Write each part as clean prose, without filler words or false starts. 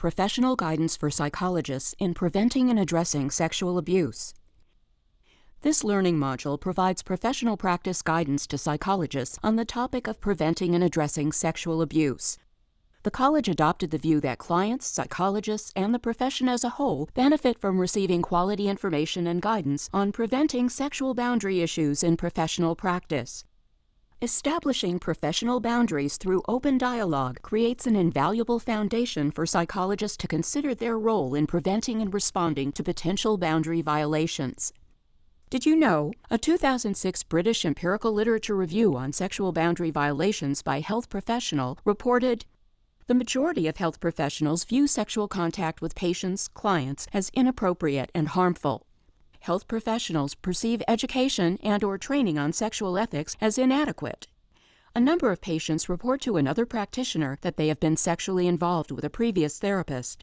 Professional Guidance for Psychologists in Preventing and Addressing Sexual Abuse. This learning module provides professional practice guidance to psychologists on the topic of preventing and addressing sexual abuse. The college adopted the view that clients, psychologists, and the profession as a whole benefit from receiving quality information and guidance on preventing sexual boundary issues in professional practice. Establishing professional boundaries through open dialogue creates an invaluable foundation for psychologists to consider their role in preventing and responding to potential boundary violations. Did you know a 2006 British empirical literature review on sexual boundary violations by health professional reported, "The majority of health professionals view sexual contact with patients, clients as inappropriate and harmful. Health professionals perceive education and/or training on sexual ethics as inadequate. A number of patients report to another practitioner that they have been sexually involved with a previous therapist.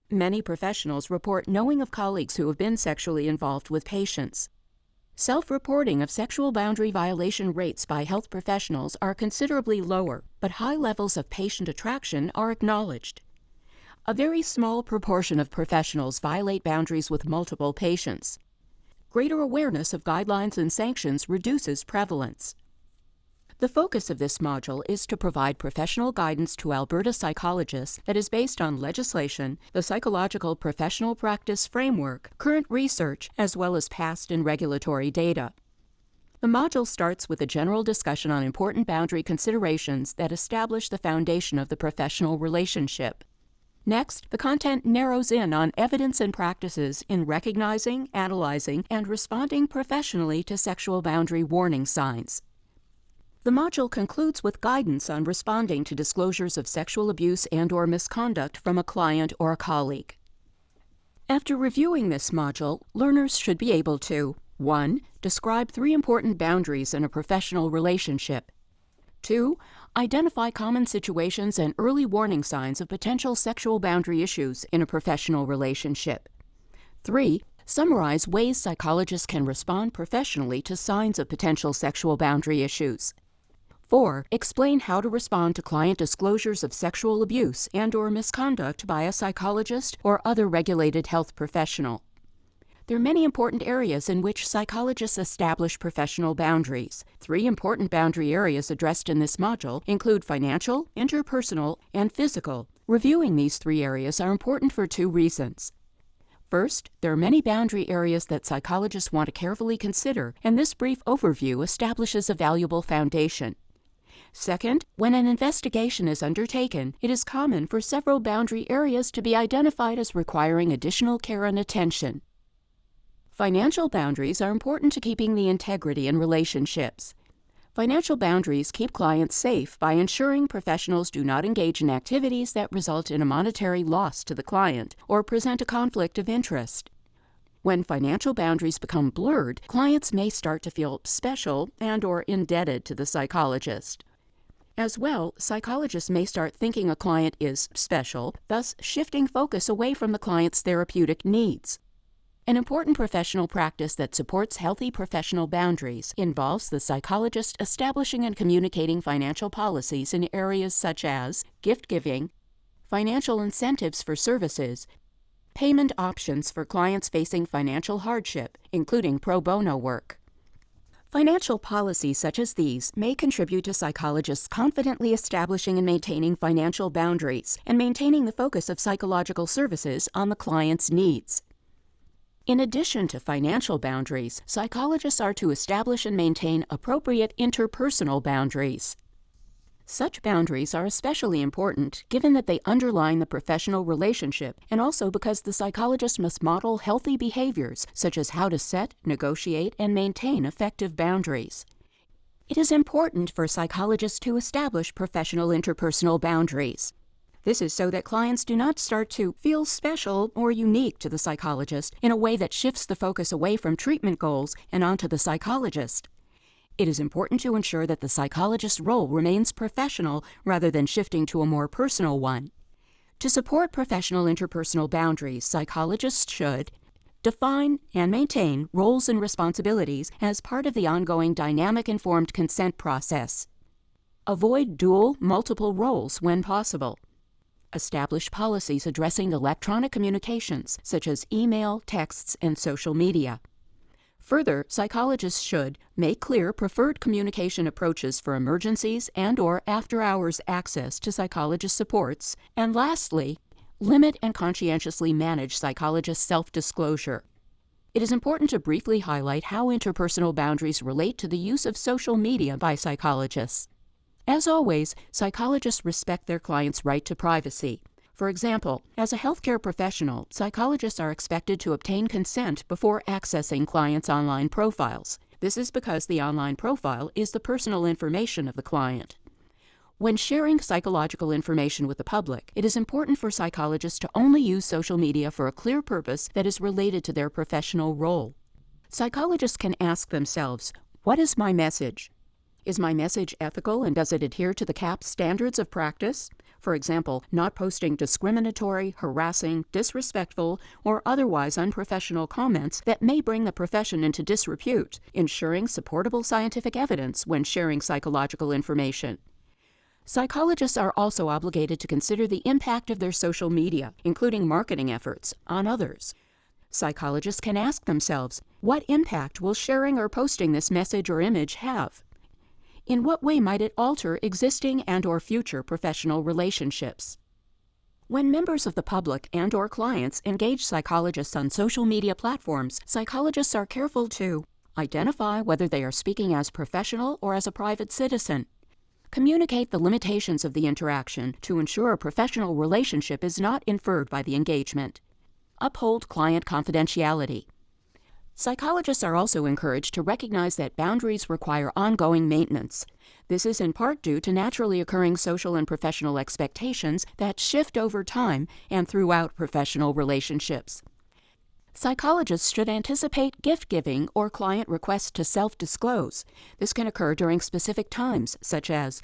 Many professionals report knowing of colleagues who have been sexually involved with patients. Self-reporting of sexual boundary violation rates by health professionals are considerably lower, but high levels of patient attraction are acknowledged. A very small proportion of professionals violate boundaries with multiple patients. Greater awareness of guidelines and sanctions reduces prevalence." The focus of this module is to provide professional guidance to Alberta psychologists that is based on legislation, the Psychological Professional Practice Framework, current research, as well as past and regulatory data. The module starts with a general discussion on important boundary considerations that establish the foundation of the professional relationship. Next, the content narrows in on evidence and practices in recognizing, analyzing, and responding professionally to sexual boundary warning signs. The module concludes with guidance on responding to disclosures of sexual abuse and/or misconduct from a client or a colleague. After reviewing this module, learners should be able to 1. Describe 3 important boundaries in a professional relationship. 2. Identify common situations and early warning signs of potential sexual boundary issues in a professional relationship. 3. Summarize ways psychologists can respond professionally to signs of potential sexual boundary issues. 4. Explain how to respond to client disclosures of sexual abuse and/or misconduct by a psychologist or other regulated health professional. There are many important areas in which psychologists establish professional boundaries. 3 important boundary areas addressed in this module include financial, interpersonal, and physical. Reviewing these 3 areas are important for 2 reasons. First, there are many boundary areas that psychologists want to carefully consider, and this brief overview establishes a valuable foundation. Second, when an investigation is undertaken, it is common for several boundary areas to be identified as requiring additional care and attention. Financial boundaries are important to keeping the integrity in relationships. Financial boundaries keep clients safe by ensuring professionals do not engage in activities that result in a monetary loss to the client or present a conflict of interest. When financial boundaries become blurred, clients may start to feel special and/or indebted to the psychologist. As well, psychologists may start thinking a client is special, thus shifting focus away from the client's therapeutic needs. An important professional practice that supports healthy professional boundaries involves the psychologist establishing and communicating financial policies in areas such as gift giving, financial incentives for services, payment options for clients facing financial hardship, including pro bono work. Financial policies such as these may contribute to psychologists confidently establishing and maintaining financial boundaries and maintaining the focus of psychological services on the client's needs. In addition to financial boundaries, psychologists are to establish and maintain appropriate interpersonal boundaries. Such boundaries are especially important given that they underline the professional relationship and also because the psychologist must model healthy behaviors such as how to set, negotiate, and maintain effective boundaries. It is important for psychologists to establish professional interpersonal boundaries. This is so that clients do not start to feel special or unique to the psychologist in a way that shifts the focus away from treatment goals and onto the psychologist. It is important to ensure that the psychologist's role remains professional rather than shifting to a more personal one. To support professional interpersonal boundaries, psychologists should define and maintain roles and responsibilities as part of the ongoing dynamic informed consent process. Avoid dual, multiple roles when possible. Establish policies addressing electronic communications, such as email, texts, and social media. Further, psychologists should make clear preferred communication approaches for emergencies and/or after-hours access to psychologist supports. And lastly, limit and conscientiously manage psychologist self-disclosure. It is important to briefly highlight how interpersonal boundaries relate to the use of social media by psychologists. As always, psychologists respect their clients' right to privacy. For example, as a healthcare professional, psychologists are expected to obtain consent before accessing clients' online profiles. This is because the online profile is the personal information of the client. When sharing psychological information with the public, it is important for psychologists to only use social media for a clear purpose that is related to their professional role. Psychologists can ask themselves, what is my message? Is my message ethical and does it adhere to the CAP's standards of practice? For example, not posting discriminatory, harassing, disrespectful, or otherwise unprofessional comments that may bring the profession into disrepute, ensuring supportable scientific evidence when sharing psychological information. Psychologists are also obligated to consider the impact of their social media, including marketing efforts, on others. Psychologists can ask themselves, what impact will sharing or posting this message or image have? In what way might it alter existing and/or future professional relationships? When members of the public and/or clients engage psychologists on social media platforms, psychologists are careful to identify whether they are speaking as professional or as a private citizen, communicate the limitations of the interaction to ensure a professional relationship is not inferred by the engagement, uphold client confidentiality. Psychologists are also encouraged to recognize that boundaries require ongoing maintenance. This is in part due to naturally occurring social and professional expectations that shift over time and throughout professional relationships. Psychologists should anticipate gift-giving or client requests to self-disclose. This can occur during specific times, such as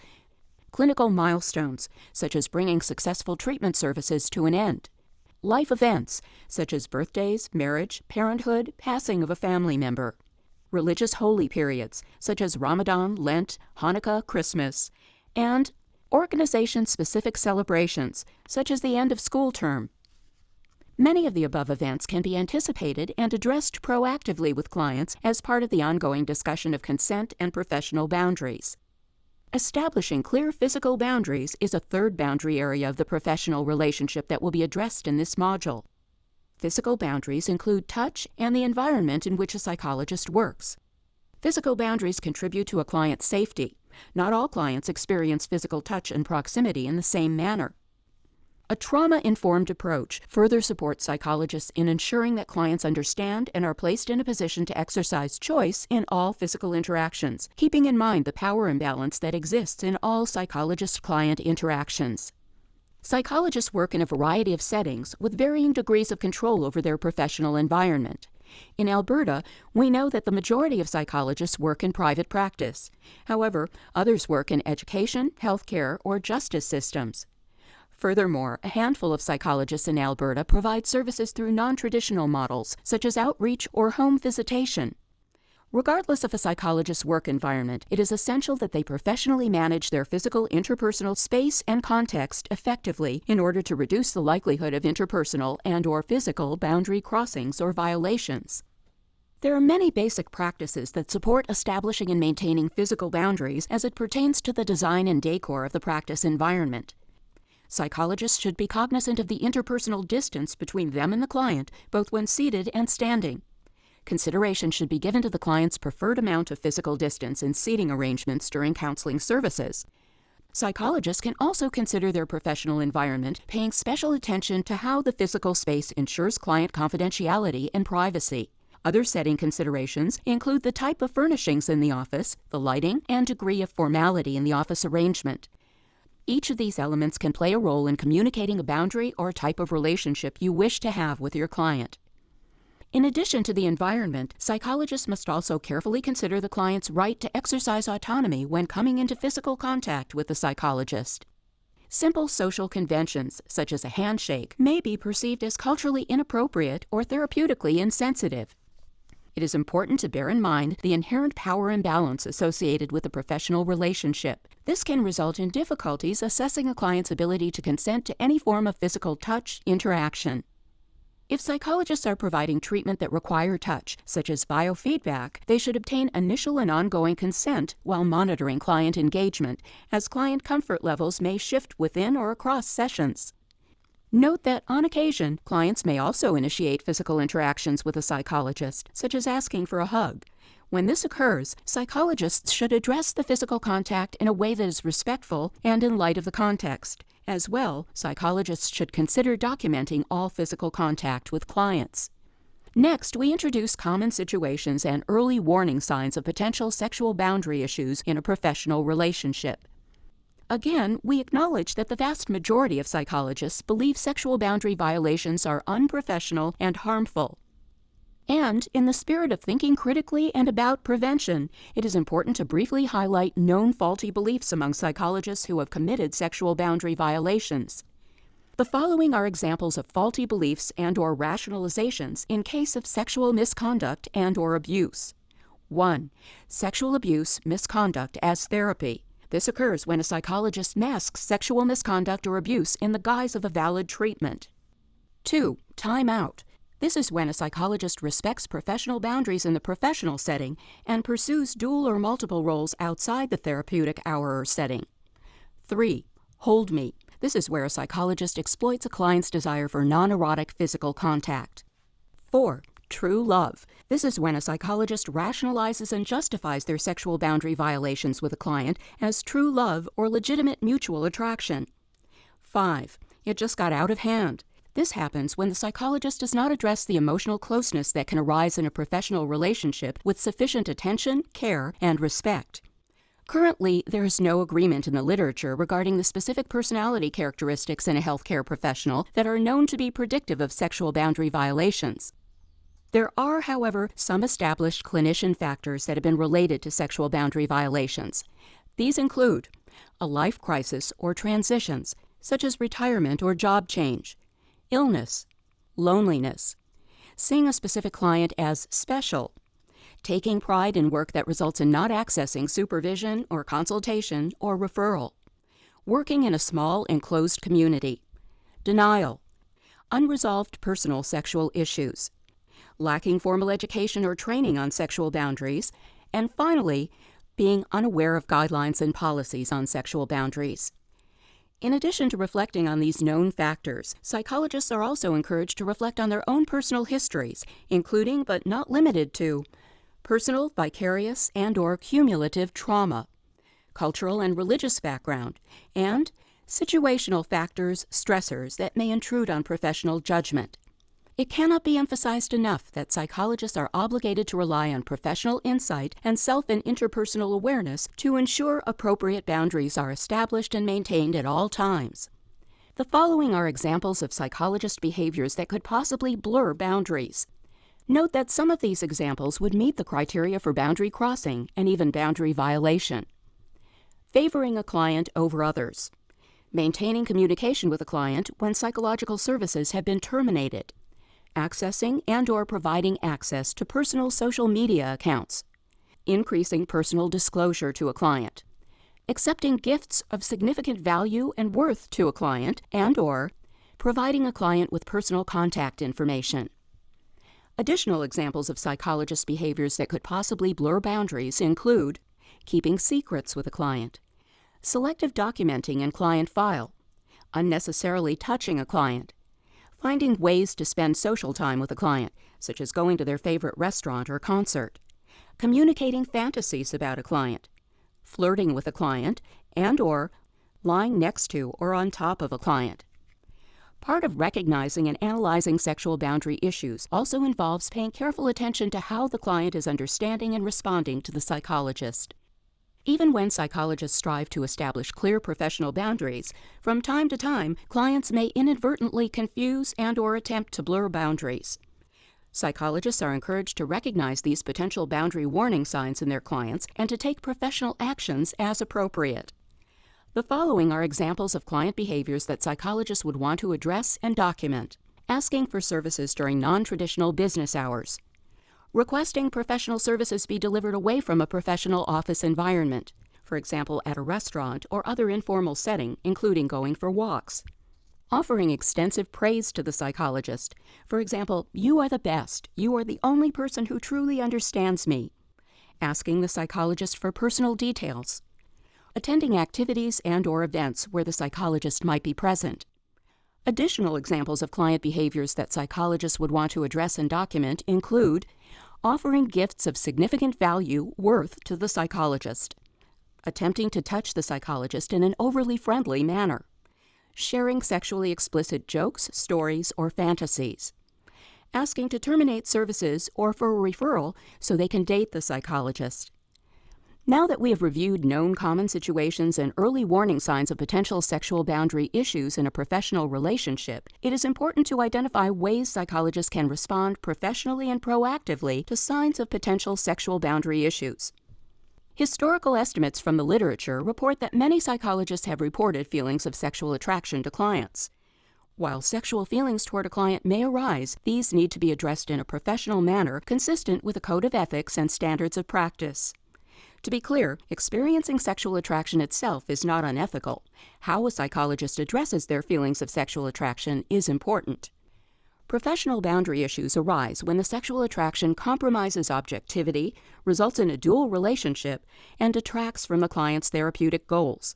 clinical milestones, such as bringing successful treatment services to an end, life events, such as birthdays, marriage, parenthood, passing of a family member, religious holy periods, such as Ramadan, Lent, Hanukkah, Christmas, and organization-specific celebrations, such as the end of school term. Many of the above events can be anticipated and addressed proactively with clients as part of the ongoing discussion of consent and professional boundaries. Establishing clear physical boundaries is a third boundary area of the professional relationship that will be addressed in this module. Physical boundaries include touch and the environment in which a psychologist works. Physical boundaries contribute to a client's safety. Not all clients experience physical touch and proximity in the same manner. A trauma-informed approach further supports psychologists in ensuring that clients understand and are placed in a position to exercise choice in all physical interactions, keeping in mind the power imbalance that exists in all psychologist-client interactions. Psychologists work in a variety of settings with varying degrees of control over their professional environment. In Alberta, we know that the majority of psychologists work in private practice. However, others work in education, healthcare, or justice systems. Furthermore, a handful of psychologists in Alberta provide services through non-traditional models, such as outreach or home visitation. Regardless of a psychologist's work environment, it is essential that they professionally manage their physical interpersonal space and context effectively in order to reduce the likelihood of interpersonal and/or physical boundary crossings or violations. There are many basic practices that support establishing and maintaining physical boundaries as it pertains to the design and decor of the practice environment. Psychologists should be cognizant of the interpersonal distance between them and the client, both when seated and standing. Consideration should be given to the client's preferred amount of physical distance in seating arrangements during counseling services. Psychologists can also consider their professional environment, paying special attention to how the physical space ensures client confidentiality and privacy. Other setting considerations include the type of furnishings in the office, the lighting, and degree of formality in the office arrangement. Each of these elements can play a role in communicating a boundary or type of relationship you wish to have with your client. In addition to the environment, psychologists must also carefully consider the client's right to exercise autonomy when coming into physical contact with the psychologist. Simple social conventions, such as a handshake, may be perceived as culturally inappropriate or therapeutically insensitive. It is important to bear in mind the inherent power imbalance associated with a professional relationship. This can result in difficulties assessing a client's ability to consent to any form of physical touch interaction. If psychologists are providing treatment that require touch, such as biofeedback, they should obtain initial and ongoing consent while monitoring client engagement, as client comfort levels may shift within or across sessions. Note that, on occasion, clients may also initiate physical interactions with a psychologist, such as asking for a hug. When this occurs, psychologists should address the physical contact in a way that is respectful and in light of the context. As well, psychologists should consider documenting all physical contact with clients. Next, we introduce common situations and early warning signs of potential sexual boundary issues in a professional relationship. Again, we acknowledge that the vast majority of psychologists believe sexual boundary violations are unprofessional and harmful. And, in the spirit of thinking critically and about prevention, it is important to briefly highlight known faulty beliefs among psychologists who have committed sexual boundary violations. The following are examples of faulty beliefs and/or rationalizations in case of sexual misconduct and/or abuse. 1. Sexual abuse, misconduct as therapy. This occurs when a psychologist masks sexual misconduct or abuse in the guise of a valid treatment. 2. Time out. This is when a psychologist respects professional boundaries in the professional setting and pursues dual or multiple roles outside the therapeutic hour or setting. 3. Hold me. This is where a psychologist exploits a client's desire for non-erotic physical contact. 4. True love. This is when a psychologist rationalizes and justifies their sexual boundary violations with a client as true love or legitimate mutual attraction. 5. It just got out of hand. This happens when the psychologist does not address the emotional closeness that can arise in a professional relationship with sufficient attention, care, and respect. Currently, there is no agreement in the literature regarding the specific personality characteristics in a healthcare professional that are known to be predictive of sexual boundary violations. There are, however, some established clinician factors that have been related to sexual boundary violations. These include a life crisis or transitions, such as retirement or job change, illness, loneliness, seeing a specific client as special, taking pride in work that results in not accessing supervision or consultation or referral, working in a small enclosed community, denial, unresolved personal sexual issues, lacking formal education or training on sexual boundaries, and finally, being unaware of guidelines and policies on sexual boundaries. In addition to reflecting on these known factors, psychologists are also encouraged to reflect on their own personal histories, including but not limited to personal, vicarious, and/or cumulative trauma, cultural and religious background, and situational factors, stressors that may intrude on professional judgment. It cannot be emphasized enough that psychologists are obligated to rely on professional insight and self and interpersonal awareness to ensure appropriate boundaries are established and maintained at all times. The following are examples of psychologist behaviors that could possibly blur boundaries. Note that some of these examples would meet the criteria for boundary crossing and even boundary violation. Favoring a client over others. Maintaining communication with a client when psychological services have been terminated. Accessing and/or providing access to personal social media accounts, increasing personal disclosure to a client, accepting gifts of significant value and worth to a client, and/or providing a client with personal contact information. Additional examples of psychologist behaviors that could possibly blur boundaries include keeping secrets with a client, selective documenting in client file, unnecessarily touching a client, finding ways to spend social time with a client, such as going to their favorite restaurant or concert, communicating fantasies about a client, flirting with a client, and/or lying next to or on top of a client. Part of recognizing and analyzing sexual boundary issues also involves paying careful attention to how the client is understanding and responding to the psychologist. Even when psychologists strive to establish clear professional boundaries, from time to time, clients may inadvertently confuse and/or attempt to blur boundaries. Psychologists are encouraged to recognize these potential boundary warning signs in their clients and to take professional actions as appropriate. The following are examples of client behaviors that psychologists would want to address and document. Asking for services during non-traditional business hours, requesting professional services be delivered away from a professional office environment, for example at a restaurant or other informal setting, including going for walks. Offering extensive praise to the psychologist, for example, "You are the best, you are the only person who truly understands me." Asking the psychologist for personal details. Attending activities and/or events where the psychologist might be present. Additional examples of client behaviors that psychologists would want to address and document include offering gifts of significant value worth to the psychologist, attempting to touch the psychologist in an overly friendly manner, sharing sexually explicit jokes, stories, or fantasies, asking to terminate services or for a referral so they can date the psychologist. Now that we have reviewed known common situations and early warning signs of potential sexual boundary issues in a professional relationship, it is important to identify ways psychologists can respond professionally and proactively to signs of potential sexual boundary issues. Historical estimates from the literature report that many psychologists have reported feelings of sexual attraction to clients. While sexual feelings toward a client may arise, these need to be addressed in a professional manner consistent with a code of ethics and standards of practice. To be clear, experiencing sexual attraction itself is not unethical. How a psychologist addresses their feelings of sexual attraction is important. Professional boundary issues arise when the sexual attraction compromises objectivity, results in a dual relationship, and detracts from the client's therapeutic goals.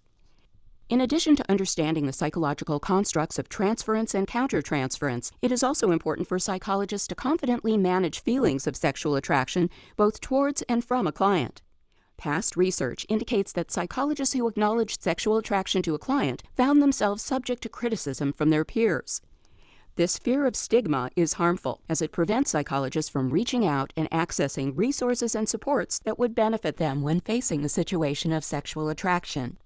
In addition to understanding the psychological constructs of transference and countertransference, it is also important for psychologists to confidently manage feelings of sexual attraction both towards and from a client. Past research indicates that psychologists who acknowledged sexual attraction to a client found themselves subject to criticism from their peers. This fear of stigma is harmful, as it prevents psychologists from reaching out and accessing resources and supports that would benefit them when facing a situation of sexual attraction.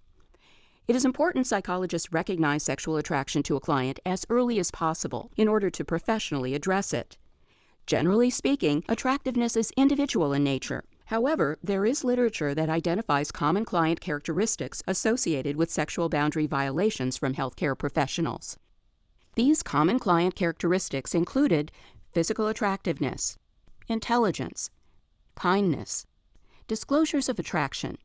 It is important psychologists recognize sexual attraction to a client as early as possible in order to professionally address it. Generally speaking, attractiveness is individual in nature. However, there is literature that identifies common client characteristics associated with sexual boundary violations from healthcare professionals. These common client characteristics included physical attractiveness, intelligence, kindness, disclosures of attraction.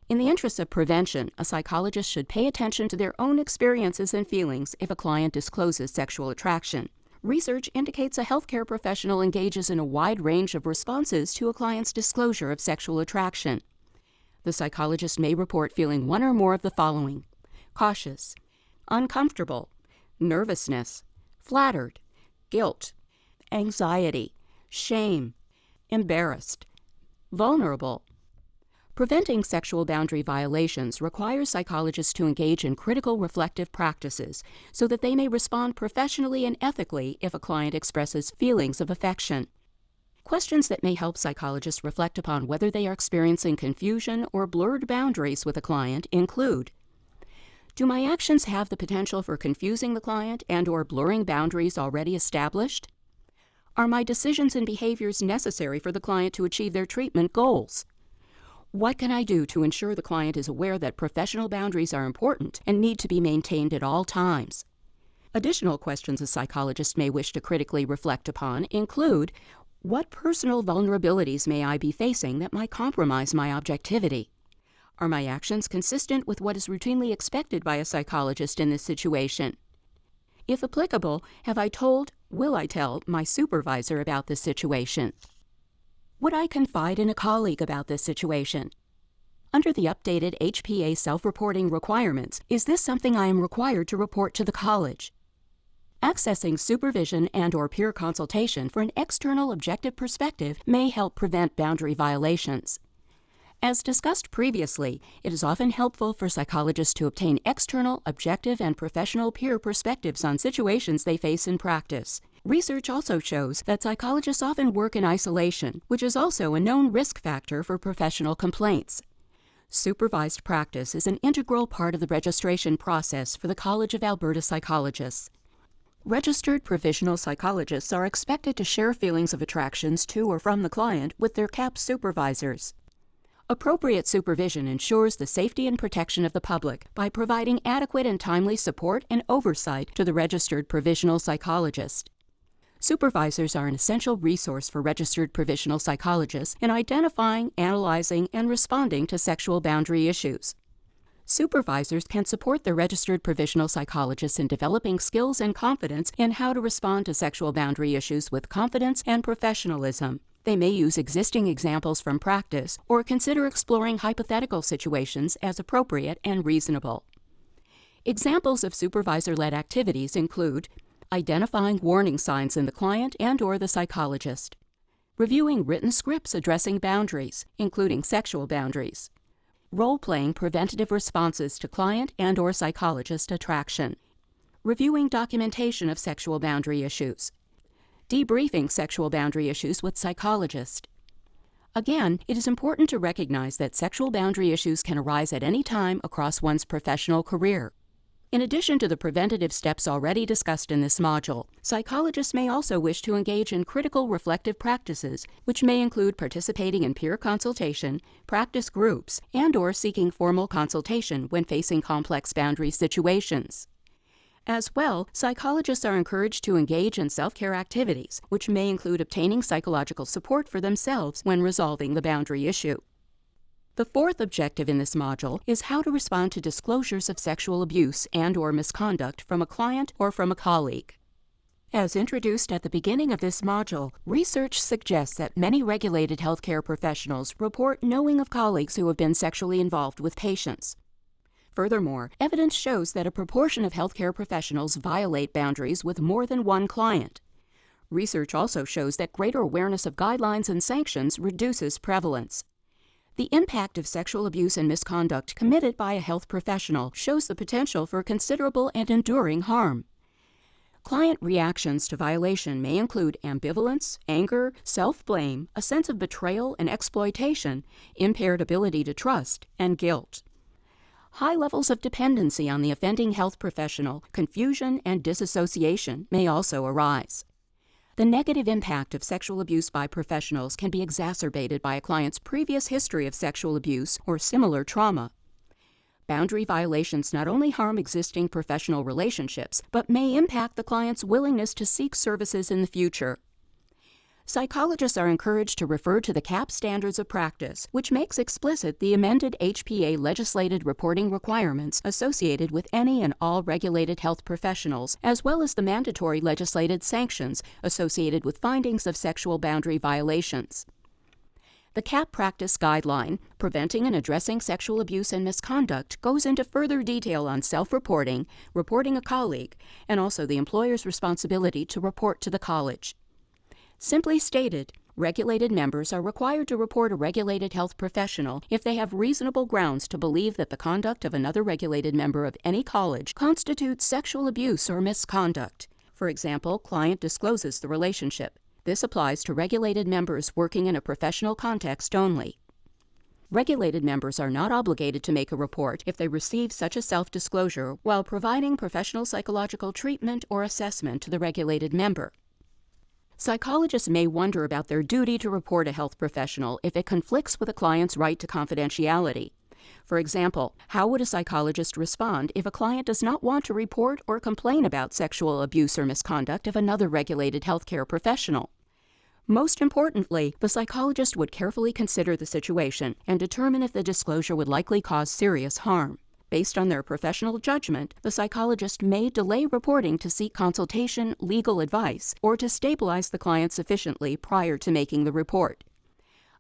In the interest of prevention, a psychologist should pay attention to their own experiences and feelings if a client discloses sexual attraction. Research indicates a healthcare professional engages in a wide range of responses to a client's disclosure of sexual attraction. The psychologist may report feeling one or more of the following: cautious, uncomfortable, nervousness, flattered, guilt, anxiety, shame, embarrassed, vulnerable. Preventing sexual boundary violations requires psychologists to engage in critical reflective practices so that they may respond professionally and ethically if a client expresses feelings of affection. Questions that may help psychologists reflect upon whether they are experiencing confusion or blurred boundaries with a client include: do my actions have the potential for confusing the client and/or blurring boundaries already established? Are my decisions and behaviors necessary for the client to achieve their treatment goals? What can I do to ensure the client is aware that professional boundaries are important and need to be maintained at all times? Additional questions a psychologist may wish to critically reflect upon include: what personal vulnerabilities may I be facing that might compromise my objectivity? Are my actions consistent with what is routinely expected by a psychologist in this situation? If applicable, will I tell my supervisor about this situation? Would I confide in a colleague about this situation? Under the updated HPA self-reporting requirements, is this something I am required to report to the college? Accessing supervision and/or peer consultation for an external objective perspective may help prevent boundary violations. As discussed previously, it is often helpful for psychologists to obtain external, objective, and professional peer perspectives on situations they face in practice. Research also shows that psychologists often work in isolation, which is also a known risk factor for professional complaints. Supervised practice is an integral part of the registration process for the College of Alberta Psychologists. Registered provisional psychologists are expected to share feelings of attractions to or from the client with their CAP supervisors. Appropriate supervision ensures the safety and protection of the public by providing adequate and timely support and oversight to the registered provisional psychologist. Supervisors are an essential resource for registered provisional psychologists in identifying, analyzing, and responding to sexual boundary issues. Supervisors can support the registered provisional psychologists in developing skills and confidence in how to respond to sexual boundary issues with confidence and professionalism. They may use existing examples from practice or consider exploring hypothetical situations as appropriate and reasonable. Examples of supervisor-led activities include identifying warning signs in the client and/or the psychologist, reviewing written scripts addressing boundaries, including sexual boundaries, role-playing preventative responses to client and/or psychologist attraction, reviewing documentation of sexual boundary issues, debriefing sexual boundary issues with psychologists. Again, it is important to recognize that sexual boundary issues can arise at any time across one's professional career. In addition to the preventative steps already discussed in this module, psychologists may also wish to engage in critical reflective practices, which may include participating in peer consultation, practice groups, and/or seeking formal consultation when facing complex boundary situations. As well, psychologists are encouraged to engage in self-care activities, which may include obtaining psychological support for themselves when resolving the boundary issue. The fourth objective in this module is how to respond to disclosures of sexual abuse and/or misconduct from a client or from a colleague. As introduced at the beginning of this module, research suggests that many regulated healthcare professionals report knowing of colleagues who have been sexually involved with patients. Furthermore, evidence shows that a proportion of healthcare professionals violate boundaries with more than one client. Research also shows that greater awareness of guidelines and sanctions reduces prevalence. The impact of sexual abuse and misconduct committed by a health professional shows the potential for considerable and enduring harm. Client reactions to violation may include ambivalence, anger, self-blame, a sense of betrayal and exploitation, impaired ability to trust, and guilt. High levels of dependency on the offending health professional, confusion, and disassociation may also arise. The negative impact of sexual abuse by professionals can be exacerbated by a client's previous history of sexual abuse or similar trauma. Boundary violations not only harm existing professional relationships, but may impact the client's willingness to seek services in the future. Psychologists are encouraged to refer to the CAP Standards of Practice, which makes explicit the amended HPA legislated reporting requirements associated with any and all regulated health professionals, as well as the mandatory legislated sanctions associated with findings of sexual boundary violations. The CAP Practice Guideline, Preventing and Addressing Sexual Abuse and Misconduct, goes into further detail on self-reporting, reporting a colleague, and also the employer's responsibility to report to the college. Simply stated, regulated members are required to report a regulated health professional if they have reasonable grounds to believe that the conduct of another regulated member of any college constitutes sexual abuse or misconduct. For example, client discloses the relationship. This applies to regulated members working in a professional context only. Regulated members are not obligated to make a report if they receive such a self-disclosure while providing professional psychological treatment or assessment to the regulated member. Psychologists may wonder about their duty to report a health professional if it conflicts with a client's right to confidentiality. For example, how would a psychologist respond if a client does not want to report or complain about sexual abuse or misconduct of another regulated healthcare professional? Most importantly, the psychologist would carefully consider the situation and determine if the disclosure would likely cause serious harm. Based on their professional judgment, the psychologist may delay reporting to seek consultation, legal advice, or to stabilize the client sufficiently prior to making the report.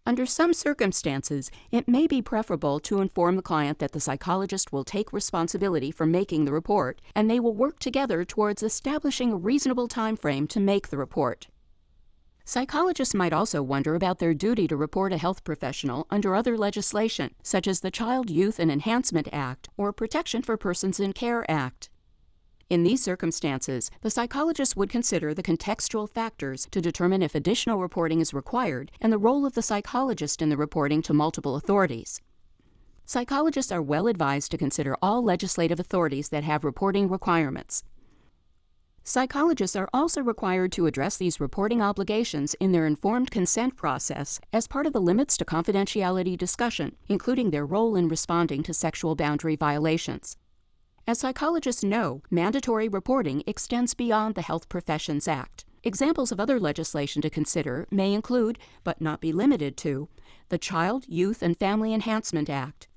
Under some circumstances, it may be preferable to inform the client that the psychologist will take responsibility for making the report, and they will work together towards establishing a reasonable time frame to make the report. Psychologists might also wonder about their duty to report a health professional under other legislation, such as the Child, Youth, and Enhancement Act or Protection for Persons in Care Act. In these circumstances, the psychologist would consider the contextual factors to determine if additional reporting is required and the role of the psychologist in the reporting to multiple authorities. Psychologists are well advised to consider all legislative authorities that have reporting requirements. Psychologists are also required to address these reporting obligations in their informed consent process as part of the limits to confidentiality discussion, including their role in responding to sexual boundary violations. As psychologists know, mandatory reporting extends beyond the Health Professions Act. Examples of other legislation to consider may include, but not be limited to, the Child, Youth, and Family Enhancement Act,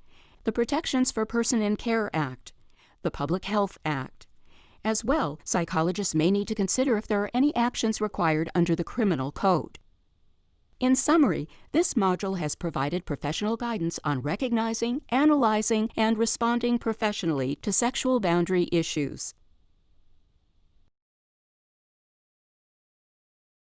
the Protections for Person in Care Act, the Public Health Act. As well, psychologists may need to consider if there are any actions required under the Criminal Code. In summary, this module has provided professional guidance on recognizing, analyzing, and responding professionally to sexual boundary issues.